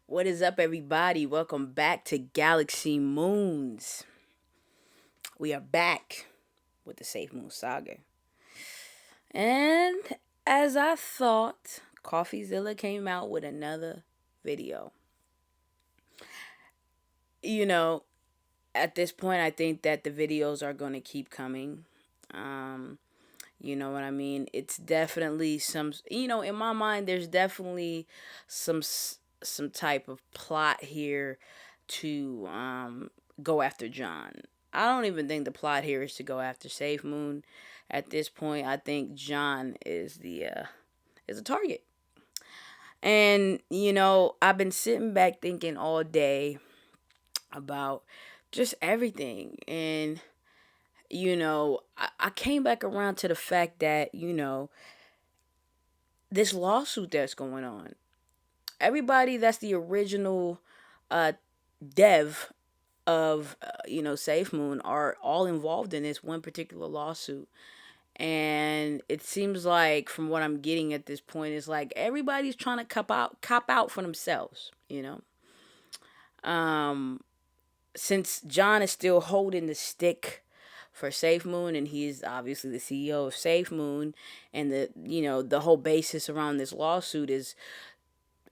What is up, everybody? Welcome back to Galaxy Moons. We are back with the Safe Moon Saga. And as I thought, CoffeeZilla came out with another video. You know, at this point, I think that the videos are going to keep coming. Um, you know what I mean? It's definitely in my mind, there's definitely some type of plot here to go after John. I don't even think the plot here is to go after SafeMoon. At this point, I think John is a target. And I've been sitting back thinking all day about just everything. And I came back around to the fact that this lawsuit that's going on. Everybody that's the original uh, dev of SafeMoon are all involved in this one particular lawsuit. And it seems like, from what I'm getting at this point, is like everybody's trying to cop out for themselves. Um, since John is still holding the stick for SafeMoon, and he's obviously the CEO of SafeMoon, and the whole basis around this lawsuit is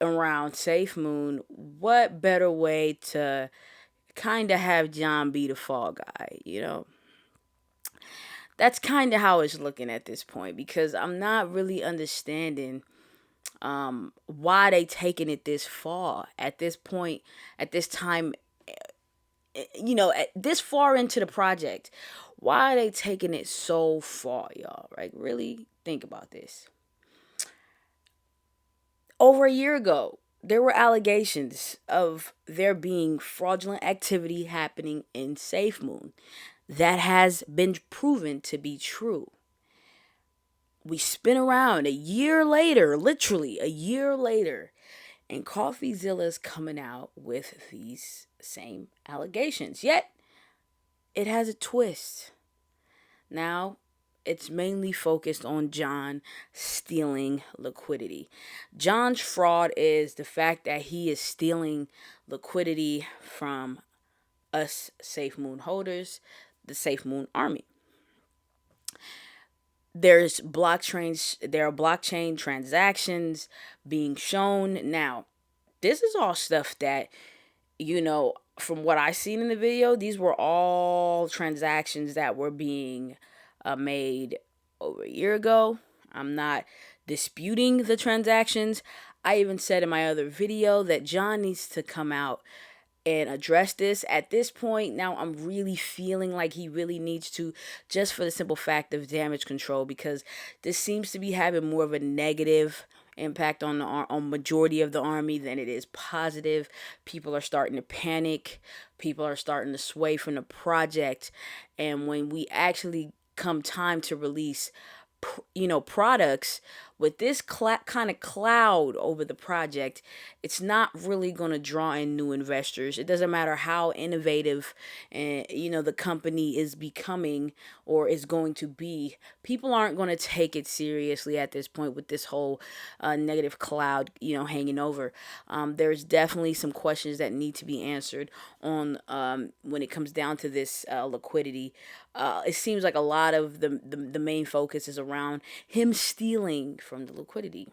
around SafeMoon. What better way to kind of have John be the fall guy? That's kind of how it's looking at this point, because I'm not really understanding why they taking it this far at this point, at this time, at this far into the project. Why are they taking it so far, y'all? Right? Really think about this. Over a year ago, there were allegations of there being fraudulent activity happening in SafeMoon. That has been proven to be true. We spin around a year later, literally a year later, and CoffeeZilla's coming out with these same allegations. Yet, it has a twist. Now, it's mainly focused on John stealing liquidity. John's fraud is the fact that he is stealing liquidity from us SafeMoon holders, the SafeMoon army. There are blockchain transactions being shown. Now, this is all stuff that, from what I seen in the video, these were all transactions that were being made over a year ago. I'm not disputing the transactions. I even said in my other video that John needs to come out and address this. At this point, now I'm really feeling like he really needs to, just for the simple fact of damage control, because this seems to be having more of a negative impact on majority of the army than it is positive. People are starting to panic. People are starting to sway from the project. And when we actually come time to release products with this kind of cloud over the project, it's not really going to draw in new investors. It doesn't matter how innovative the company is becoming or is going to be. People aren't going to take it seriously at this point with this whole negative cloud hanging over. There's definitely some questions that need to be answered on when it comes down to this liquidity. It seems like a lot of the main focus is around him stealing from the liquidity.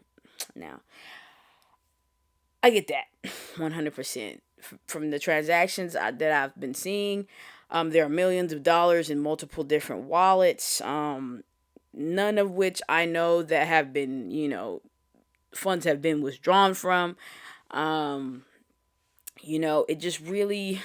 Now, I get that 100%. From the transactions that I've been seeing, there are millions of dollars in multiple different wallets, none of which I know that have been, funds have been withdrawn from. It just really,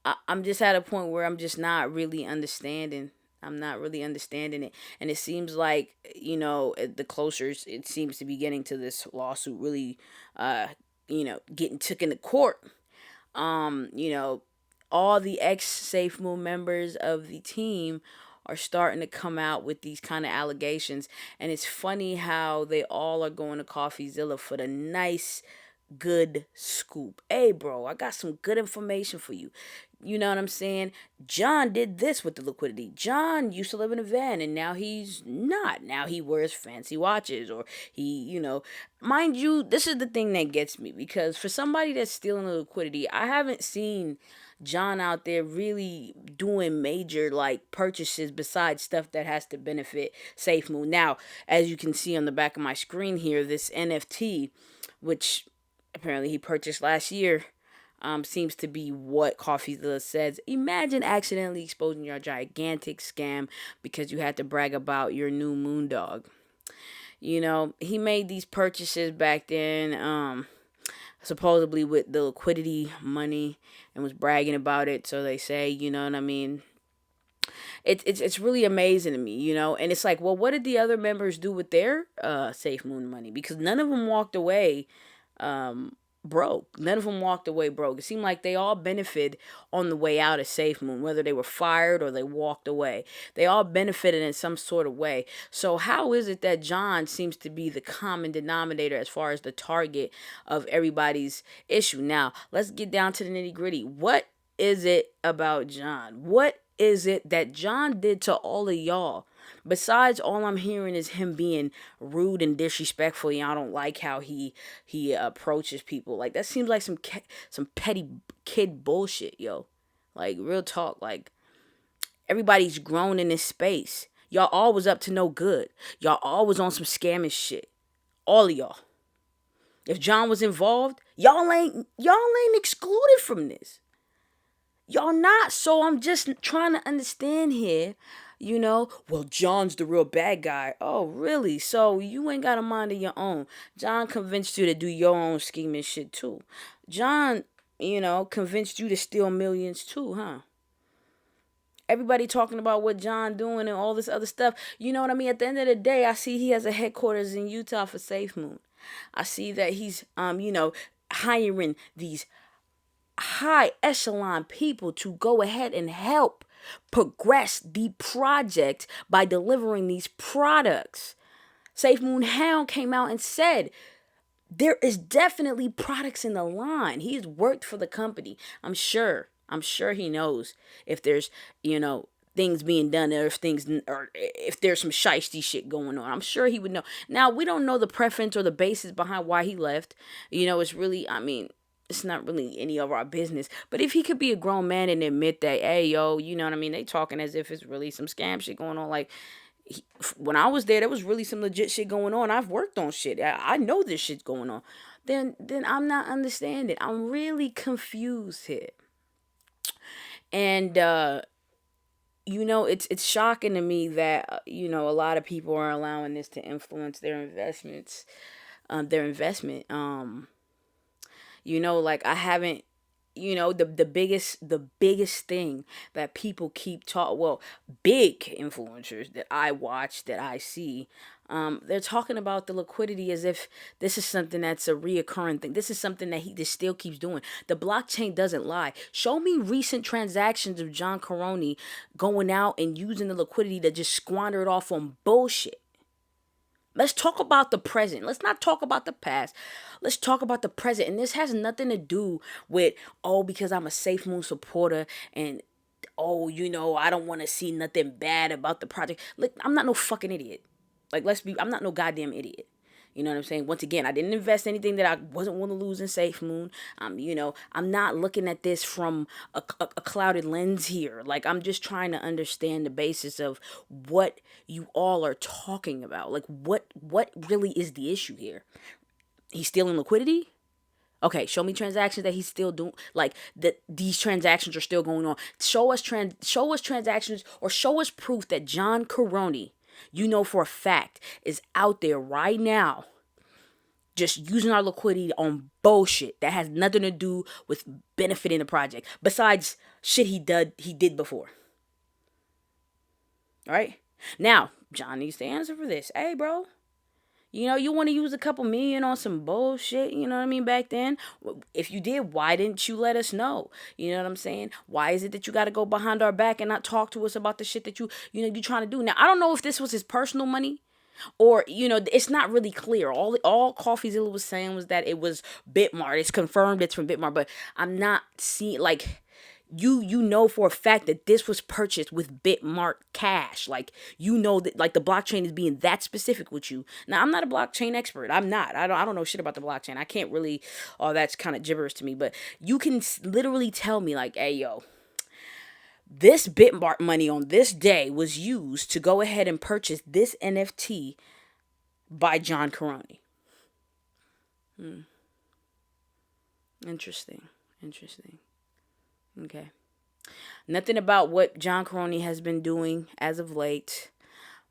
I'm just at a point where I'm just not really understanding. I'm not really understanding it. And it seems like, the closer it seems to be getting to this lawsuit really, getting took into court, all the ex-SafeMoon members of the team are starting to come out with these kind of allegations. And it's funny how they all are going to CoffeeZilla for the nice good scoop. Hey, bro, I got some good information for you. You know what I'm saying? John did this with the liquidity. John used to live in a van and now he's not. Now he wears fancy watches or mind you, this is the thing that gets me because for somebody that's stealing the liquidity, I haven't seen John out there really doing major like purchases besides stuff that has to benefit SafeMoon. Now, as you can see on the back of my screen here, this NFT, which apparently he purchased last year, seems to be what CoffeeZilla says. Imagine accidentally exposing your gigantic scam because you had to brag about your new moondog. He made these purchases back then, supposedly with the liquidity money and was bragging about it. So they say, you know what I mean? It's really amazing to me, and it's like, well, what did the other members do with their SafeMoon money? Because none of them walked away broke. None of them walked away broke. It seemed like they all benefited on the way out of SafeMoon, whether they were fired or they walked away. They all benefited in some sort of way. So how is it that John seems to be the common denominator as far as the target of everybody's issue? Now, let's get down to the nitty gritty. What is it about John? What is it that John did to all of y'all? Besides, all I'm hearing is him being rude and disrespectful. I don't like how he approaches people. Like, that seems like some petty kid bullshit, yo. Like, real talk. Like, everybody's grown in this space. Y'all always up to no good. Y'all always on some scamming shit. All of y'all. If John was involved, y'all ain't excluded from this. Y'all not. So I'm just trying to understand here. Well, John's the real bad guy. Oh, really? So you ain't got a mind of your own. John convinced you to do your own scheming shit too. John, convinced you to steal millions too, huh? Everybody talking about what John doing and all this other stuff. You know what I mean? At the end of the day, I see he has a headquarters in Utah for SafeMoon. I see that he's, hiring these high echelon people to go ahead and help progress the project by delivering these products. SafeMoon Hound came out and said there is definitely products in the line. He's worked for the company. I'm sure he knows if there's, things being done or if there's some shiesty shit going on. I'm sure he would know. Now, we don't know the preference or the basis behind why he left. It's really, it's not really any of our business. But if he could be a grown man and admit that, hey, yo, you know what I mean? They talking as if it's really some scam shit going on. Like, when I was there was really some legit shit going on. I've worked on shit. I know this shit's going on. Then I'm not understanding. I'm really confused here. And, it's shocking to me that, a lot of people are allowing this to influence their investment. Like, I haven't, the biggest thing that people keep big influencers that I watch, that I see, they're talking about the liquidity as if this is something that's a reoccurring thing. This is something that he just still keeps doing. The blockchain doesn't lie. Show me recent transactions of John Caroni going out and using the liquidity to just squander it off on bullshit. Let's talk about the present. Let's not talk about the past. Let's talk about the present. And this has nothing to do with, because I'm a SafeMoon supporter and, I don't want to see nothing bad about the project. Look, I'm not no fucking idiot. Like, I'm not no goddamn idiot. You know what I'm saying? Once again, I didn't invest anything that I wasn't willing to lose in SafeMoon. I'm not looking at this from a clouded lens here. Like, I'm just trying to understand the basis of what you all are talking about. Like, what really is the issue here? He's stealing liquidity? Okay, show me transactions that he's still doing. Like, that these transactions are still going on. Show us transactions, or show us proof that John Caroni, for a fact, is out there right now just using our liquidity on bullshit that has nothing to do with benefiting the project besides shit he did before. All right? Now, John needs to answer for this. Hey, bro, you want to use a couple million on some bullshit, back then? If you did, why didn't you let us know? You know what I'm saying? Why is it that you got to go behind our back and not talk to us about the shit that you're trying to do? Now, I don't know if this was his personal money. Or, it's not really clear. All CoffeeZilla was saying was that it was Bitmart. It's confirmed it's from Bitmart, but I'm not seeing, like, you know for a fact that this was purchased with Bitmart cash. Like, that, like, the blockchain is being that specific with you. Now, I'm not a blockchain expert. I'm not. I don't know shit about the blockchain. I can't really. Oh, that's kind of gibberish to me. But you can literally tell me, like, hey, yo, this Bitmart money on this day was used to go ahead and purchase this NFT by John Caroni. Interesting. Interesting. Okay. Nothing about what John Caroni has been doing as of late.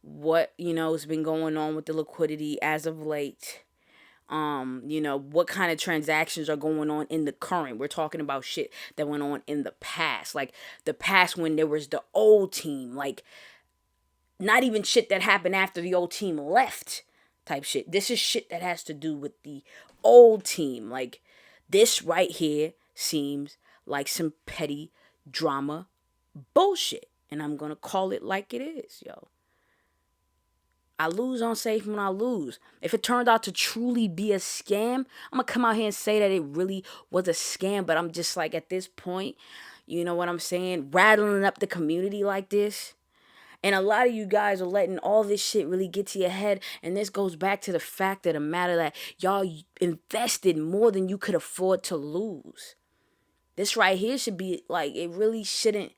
What, has been going on with the liquidity as of late. What kind of transactions are going on in the current. We're talking about shit that went on in the past. Like the past when there was the old team. Like, not even shit that happened after the old team left type shit. This is shit that has to do with the old team. Like, this right here seems like some petty drama bullshit. And I'm going to call it like it is, yo. I lose on SAFEMOON, I lose. If it turned out to truly be a scam, I'm going to come out here and say that it really was a scam. But I'm just like, at this point, you know what I'm saying? Rattling up the community like this. And a lot of you guys are letting all this shit really get to your head. And this goes back to the fact of the matter that y'all invested more than you could afford to lose. This right here should be like, it really shouldn't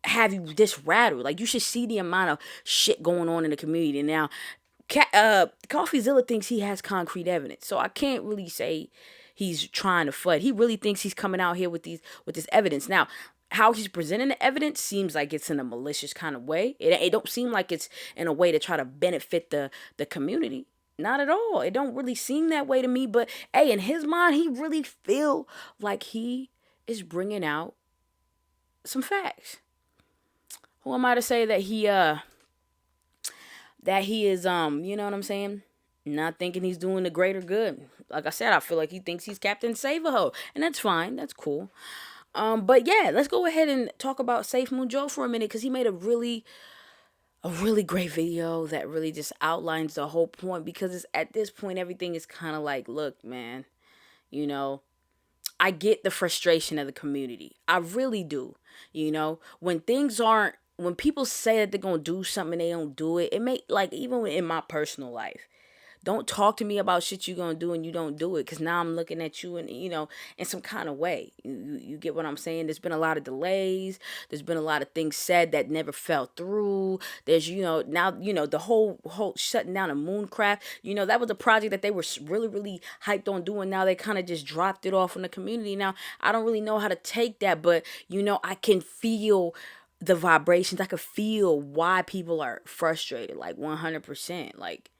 have you this rattled. Like, you should see the amount of shit going on in the community. Now, CoffeeZilla thinks he has concrete evidence. So I can't really say he's trying to FUD. He really thinks he's coming out here with this evidence. Now, how he's presenting the evidence seems like it's in a malicious kind of way. It don't seem like it's in a way to try to benefit the community. Not at all. It don't really seem that way to me. But, hey, in his mind, he really feel like he is bringing out some facts. Who am I to say that he is, you know what I'm saying? Not thinking he's doing the greater good. Like I said, I feel like he thinks he's Captain Save-A-Ho. And that's fine. That's cool. But yeah, let's go ahead and talk about SAFEMOON Joe for a minute, because he made a really great video that really just outlines the whole point. Because it's, at this point, everything is kind of like, look, man, I get the frustration of the community. I really do. When people say that they're going to do something and they don't do it, it may, like, even in my personal life, don't talk to me about shit you're going to do and you don't do it, because now I'm looking at you and, in some kind of way. You get what I'm saying? There's been a lot of delays. There's been a lot of things said that never fell through. There's, now, the whole shutting down of Mooncraft, that was a project that they were really, really hyped on doing. Now they kind of just dropped it off in the community. Now, I don't really know how to take that, but, I can feel the vibrations. I can feel why people are frustrated, like 100%. Like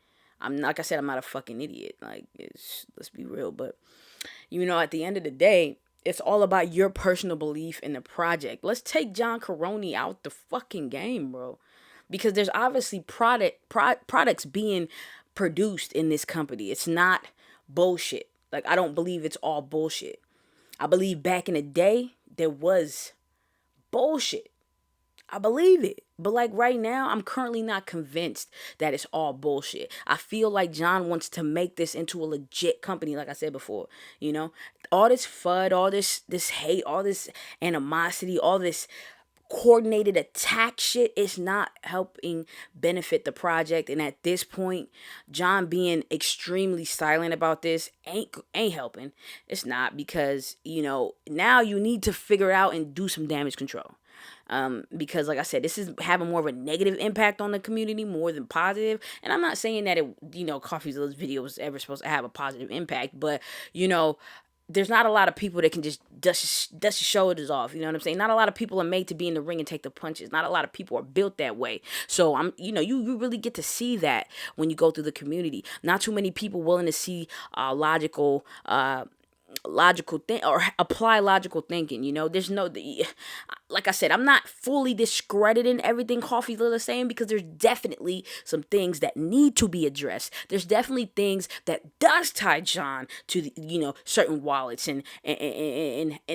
I said, I'm not a fucking idiot. Like, let's be real. But, at the end of the day, it's all about your personal belief in the project. Let's take John Caroni out the fucking game, bro. Because there's obviously products being produced in this company. It's not bullshit. Like, I don't believe it's all bullshit. I believe back in the day, there was bullshit. I believe it. But like right now, I'm currently not convinced that it's all bullshit. I feel like John wants to make this into a legit company, like I said before. All this FUD, all this hate, all this animosity, all this coordinated attack shit is not helping benefit the project. And at this point, John being extremely silent about this ain't helping. It's not, because now you need to figure out and do some damage control. Because like I said, this is having more of a negative impact on the community more than positive. And I'm not saying that CoffeeZilla's video was ever supposed to have a positive impact, but there's not a lot of people that can just dust your shoulders off. You know what I'm saying? Not a lot of people are made to be in the ring and take the punches. Not a lot of people are built that way. So you really get to see that when you go through the community. Not too many people willing to see logical logical thing or apply logical thinking. There's no, like I said, I'm not fully discrediting everything Coffee is saying, because there's definitely some things that need to be addressed. There's definitely things that does tie John to certain wallets and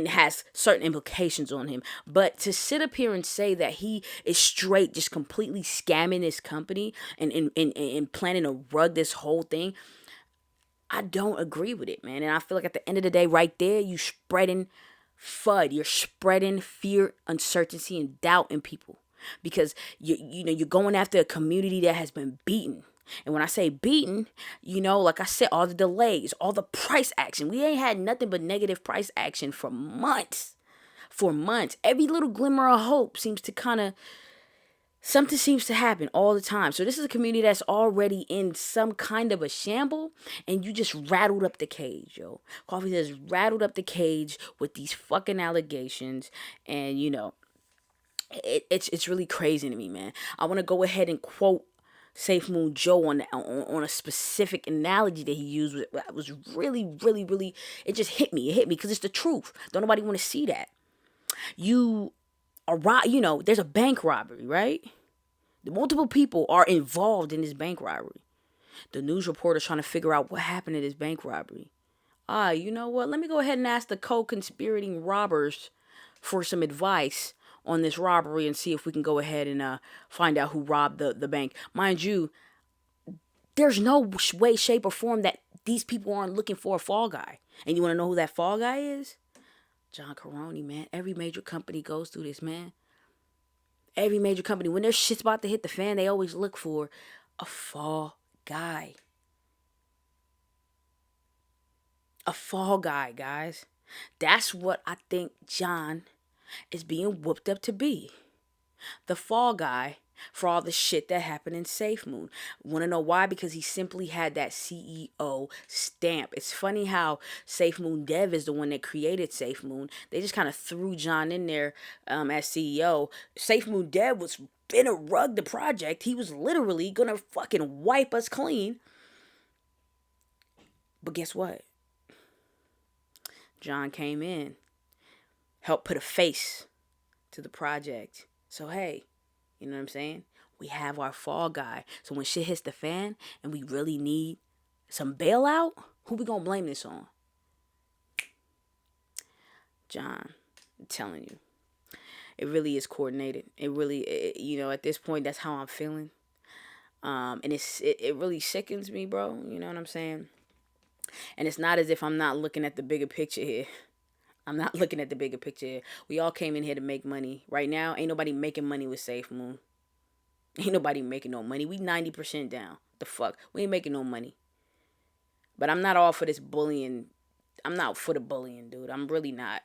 has certain implications on him. But to sit up here and say that he is straight just completely scamming this company and planning to rug this whole thing, I don't agree with it, man. And I feel like at the end of the day, right there, you spreading FUD. You're spreading fear, uncertainty, and doubt in people, because you're going after a community that has been beaten. And when I say beaten, like I said, all the delays, all the price action. We ain't had nothing but negative price action for months. For months. Every little glimmer of hope seems to something seems to happen all the time. So this is a community that's already in some kind of a shamble, and you just rattled up the cage, yo. Coffee has rattled up the cage with these fucking allegations, and it's really crazy to me, man. I want to go ahead and quote SAFEMOON Joe on a specific analogy that he used. It was really, really, really, it just hit me. It hit me because it's the truth. Don't nobody want to see that. There's a bank robbery, right? Multiple people are involved in this bank robbery. The news reporter's trying to figure out what happened to this bank robbery. You know what? Let me go ahead and ask the co-conspirating robbers for some advice on this robbery and see if we can go ahead and find out who robbed the bank. Mind you, there's no way, shape, or form that these people aren't looking for a fall guy. And you want to know who that fall guy is? John Caroni, man. Every major company goes through this, man. Every major company, when their shit's about to hit the fan, they always look for a fall guy. A fall guy, guys. That's what I think John is being whooped up to be. The fall guy for all the shit that happened in SAFEMOON. Want to know why? Because he simply had that CEO stamp. It's funny how SAFEMOON Dev is the one that created SAFEMOON. They just kind of threw John in there as CEO. SAFEMOON Dev was finna rug the project. He was literally gonna fucking wipe us clean. But guess what? John came in, helped put a face to the project. So hey, you know what I'm saying? We have our fall guy. So when shit hits the fan and we really need some bailout, who we gonna blame this on? John, I'm telling you. It really is coordinated. It really, at this point, that's how I'm feeling. And it really sickens me, bro. You know what I'm saying? And it's not as if I'm not looking at the bigger picture here. I'm not looking at the bigger picture here. We all came in here to make money. Right now, ain't nobody making money with SAFEMOON. Ain't nobody making no money. We 90% down. The fuck? We ain't making no money. But I'm not all for this bullying. I'm not for the bullying, dude. I'm really not.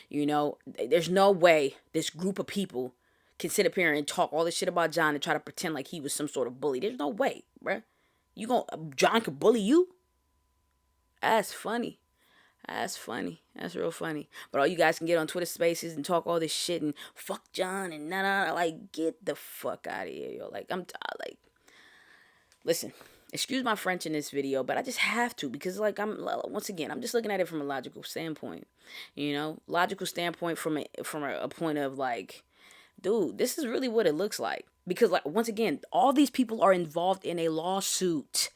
There's no way this group of people can sit up here and talk all this shit about John and try to pretend like he was some sort of bully. There's no way, bruh. John could bully you? That's funny. That's funny. That's real funny. But all you guys can get on Twitter Spaces and talk all this shit and fuck John and like, get the fuck out of here, yo. Like, listen, excuse my French in this video, but I just have to, because once again, I'm just looking at it from a logical standpoint, logical standpoint from a point of like, dude, this is really what it looks like. Because like, once again, all these people are involved in a lawsuit.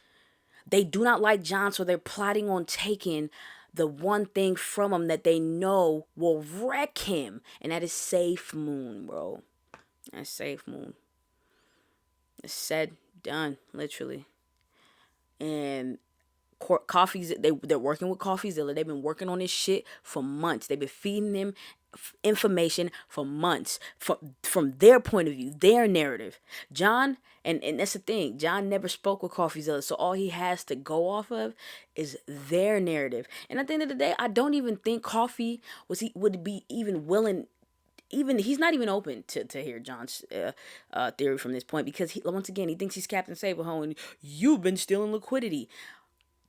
They do not like John, so they're plotting on taking the one thing from him that they know will wreck him, and that is SAFEMOON, bro. That's SAFEMOON. It's said, done, literally. And they're working with CoffeeZilla. They've been working on this shit for months. They've been feeding them information for months from their point of view, their narrative. John, and that's the thing, John never spoke with CoffeeZilla, so all he has to go off of is their narrative. And at the end of the day, I don't even think Coffee would be even willing. Even he's not even open to hear John's theory from this point, because once again, he thinks he's Captain Saberho and you've been stealing liquidity.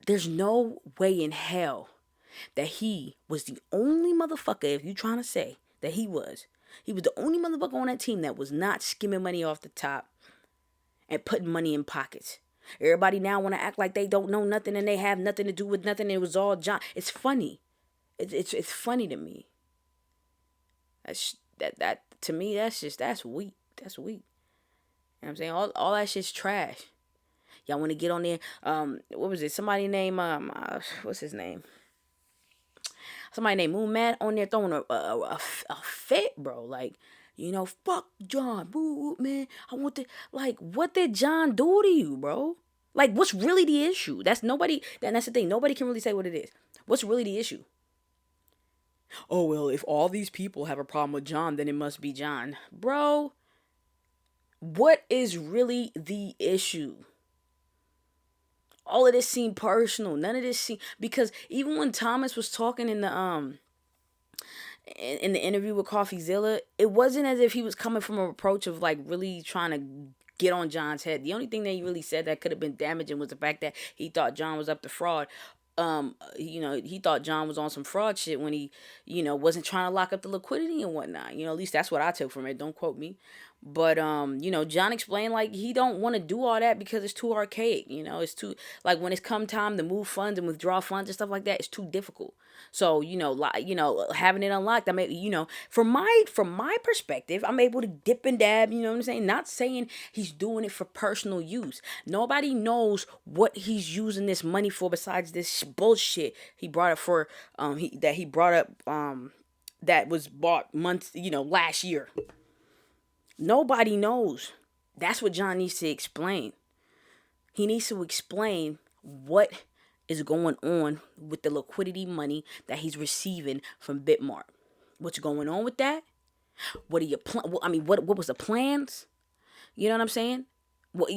There's no way in hell that he was the only motherfucker, if you trying to say that he was the only motherfucker on that team that was not skimming money off the top and putting money in pockets. Everybody now want to act like they don't know nothing and they have nothing to do with nothing. It was all John. It's funny. It's funny to me. That to me, that's weak. That's weak. You know what I'm saying? All that shit's trash. Y'all want to get on there? What was it? Somebody named what's his name? Somebody named Moon Matt on there throwing a fit, bro. Like, fuck John, boo, man. I want to, like, what did John do to you, bro? Like, what's really the issue? That's the thing. Nobody can really say what it is. What's really the issue? Oh, well, if all these people have a problem with John, then it must be John. Bro, what is really the issue? All of this seemed personal. None of this seemed, because even when Thomas was talking in the interview with CoffeeZilla, it wasn't as if he was coming from a approach of like really trying to get on John's head. The only thing that he really said that could have been damaging was the fact that he thought John was up to fraud. He thought John was on some fraud shit when he, wasn't trying to lock up the liquidity and whatnot. At least that's what I took from it. Don't quote me. But, John explained, like, he don't want to do all that because it's too archaic. It's too, like, when it's come time to move funds and withdraw funds and stuff like that, it's too difficult. So, having it unlocked, from my perspective, I'm able to dip and dab, you know what I'm saying? Not saying he's doing it for personal use. Nobody knows what he's using this money for besides this bullshit he brought up for, that was bought months, last year. Nobody knows. That's what John needs to explain. He needs to explain what is going on with the liquidity money that he's receiving from Bitmart. What's going on with that? What are your what was the plans? You know what I'm saying? Well,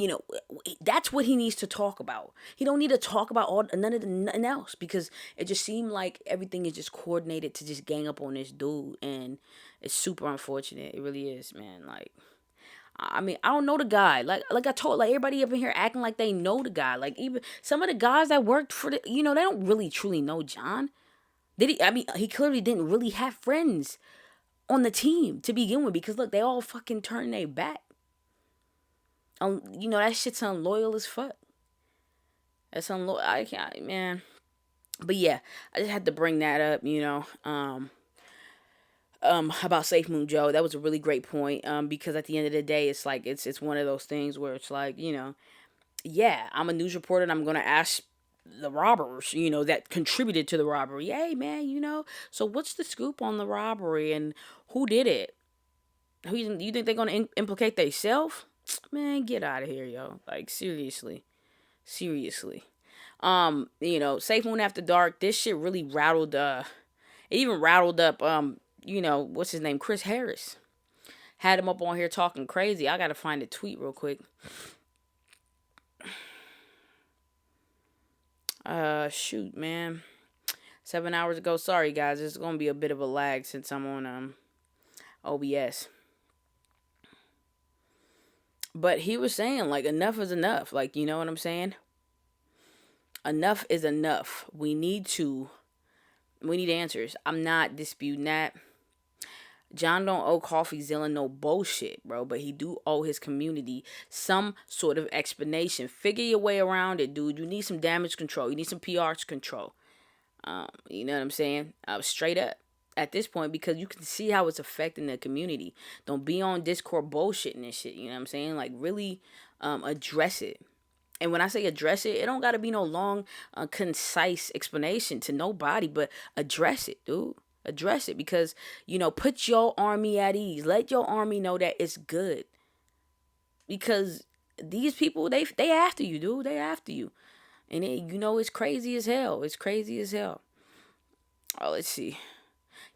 that's what he needs to talk about. He don't need to talk about nothing else, because it just seemed like everything is just coordinated to just gang up on this dude, and it's super unfortunate. It really is, man. Like, I don't know the guy. Like I told, like, everybody up in here acting like they know the guy. Like, even some of the guys that worked for they don't really truly know John. Did he? He clearly didn't really have friends on the team to begin with, because look, they all fucking turned their back. That shit's unloyal as fuck. That's unloyal. I can't, man. But yeah, I just had to bring that up, about SAFEMOON Joe. That was a really great point. Because at the end of the day, it's like, it's one of those things where it's like, yeah, I'm a news reporter and I'm gonna ask the robbers, that contributed to the robbery. Hey, man, so what's the scoop on the robbery and who did it? Who you think they're gonna implicate themselves? Man, get out of here, yo. Like, seriously. SafeMoon After Dark, this shit really rattled, it even rattled up, what's his name? Chris Harris. Had him up on here talking crazy. I gotta find a tweet real quick. Shoot, man. 7 hours ago. Sorry, guys. It's gonna be a bit of a lag since I'm on, OBS. But he was saying, like, enough is enough. Like, you know what I'm saying? Enough is enough. We need answers. I'm not disputing that. John don't owe CoffeeZilla no bullshit, bro. But he do owe his community some sort of explanation. Figure your way around it, dude. You need some damage control. You need some PR control. You know what I'm saying? Straight up. At this point, because you can see how it's affecting the community. Don't be on Discord bullshitting and shit. You know what I'm saying? Like, really address it. And when I say address it, it don't got to be no long, concise explanation to nobody, but address it, dude. Address it, because, put your army at ease. Let your army know that it's good. Because these people, they after you, dude. They after you. And it's crazy as hell. It's crazy as hell. Oh, let's see.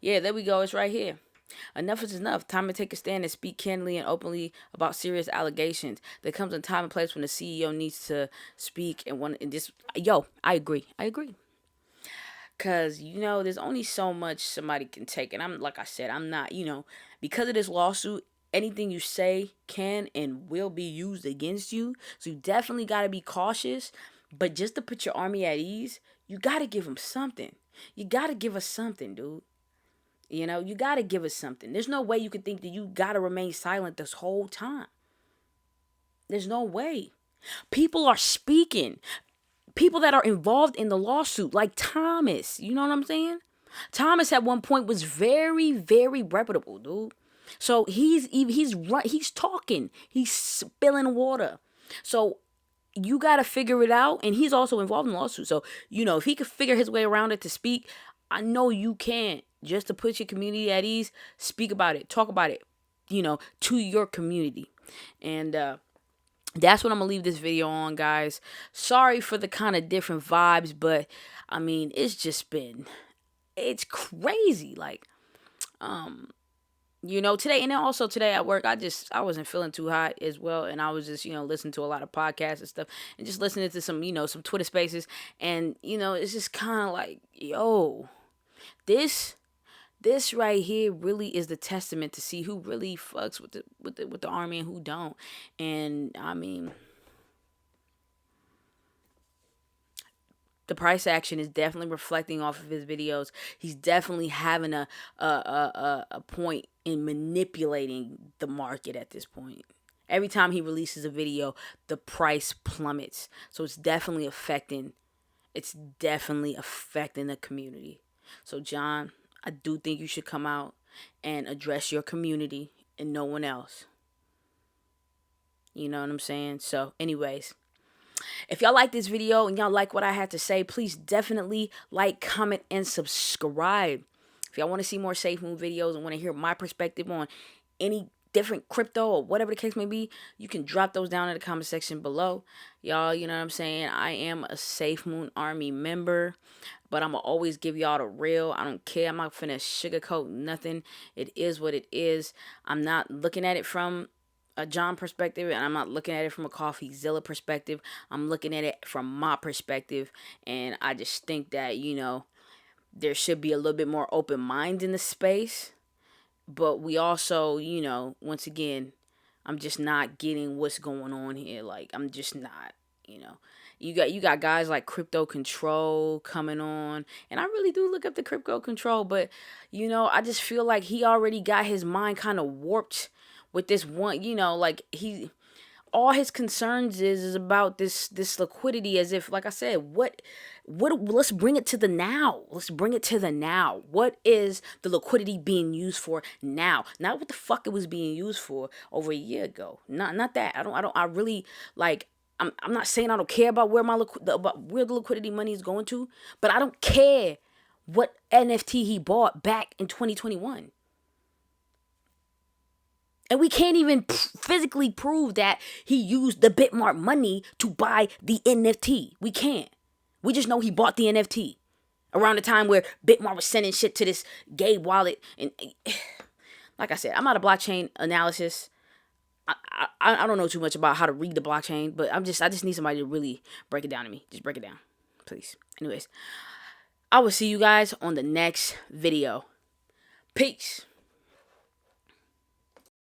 Yeah, there we go. It's right here. Enough is enough. Time to take a stand and speak candidly and openly about serious allegations. There comes a time and place when the CEO needs to speak I agree. Because, there's only so much somebody can take. And I'm, like I said, I'm not, because of this lawsuit, anything you say can and will be used against you. So you definitely got to be cautious. But just to put your army at ease, you got to give them something. You got to give us something, dude. You got to give us something. There's no way you could think that you got to remain silent this whole time. There's no way. People are speaking. People that are involved in the lawsuit, like Thomas. You know what I'm saying? Thomas at one point was very, very reputable, dude. So he's talking. He's spilling water. So you got to figure it out. And he's also involved in the lawsuit. So, if he could figure his way around it to speak, I know you can. Just to put your community at ease, speak about it, talk about it, to your community. And that's what I'm going to leave this video on, guys. Sorry for the kind of different vibes, but I mean, it's crazy. Like, today, and then also today at work, I wasn't feeling too hot as well. And I was just, listening to a lot of podcasts and stuff and just listening to some Twitter spaces. And, it's just kind of like, yo, this right here really is the testament to see who really fucks with the army and who don't. And I mean, the price action is definitely reflecting off of his videos. He's definitely having a point in manipulating the market at this point. Every time he releases a video, the price plummets. So it's definitely affecting the community. So John, I do think you should come out and address your community and no one else. You know what I'm saying? So anyways, if y'all like this video and y'all like what I had to say, please definitely like, comment, and subscribe. If y'all want to see more SAFEMOON videos and want to hear my perspective on any different crypto or whatever the case may be, you can drop those down in the comment section below. Y'all, you know what I'm saying? I am a SAFEMOON Army member, but I'm going to always give y'all the real. I don't care. I'm not finna sugarcoat nothing. It is what it is. I'm not looking at it from a John perspective, and I'm not looking at it from a CoffeeZilla perspective. I'm looking at it from my perspective, and I just think that, there should be a little bit more open mind in the space. But we also, once again, I'm just not getting what's going on here. Like, I'm just not, You got guys like Crypto Control coming on. And I really do look up the Crypto Control. But, I just feel like he already got his mind kind of warped with this one, all his concerns is about this liquidity, as if, like I said, what let's bring it to the now. Let's bring it to the now. What is the liquidity being used for now? Not what the fuck it was being used for over a year ago. Not that. I really, like, I'm not saying I don't care about where where the liquidity money is going to, but I don't care what NFT he bought back in 2021. And we can't even physically prove that he used the Bitmart money to buy the NFT. We can't. We just know he bought the NFT around the time where Bitmart was sending shit to this gay wallet. And like I said, I'm not a blockchain analysis. I don't know too much about how to read the blockchain, but I just need somebody to really break it down to me. Just break it down, please. Anyways, I will see you guys on the next video. Peace.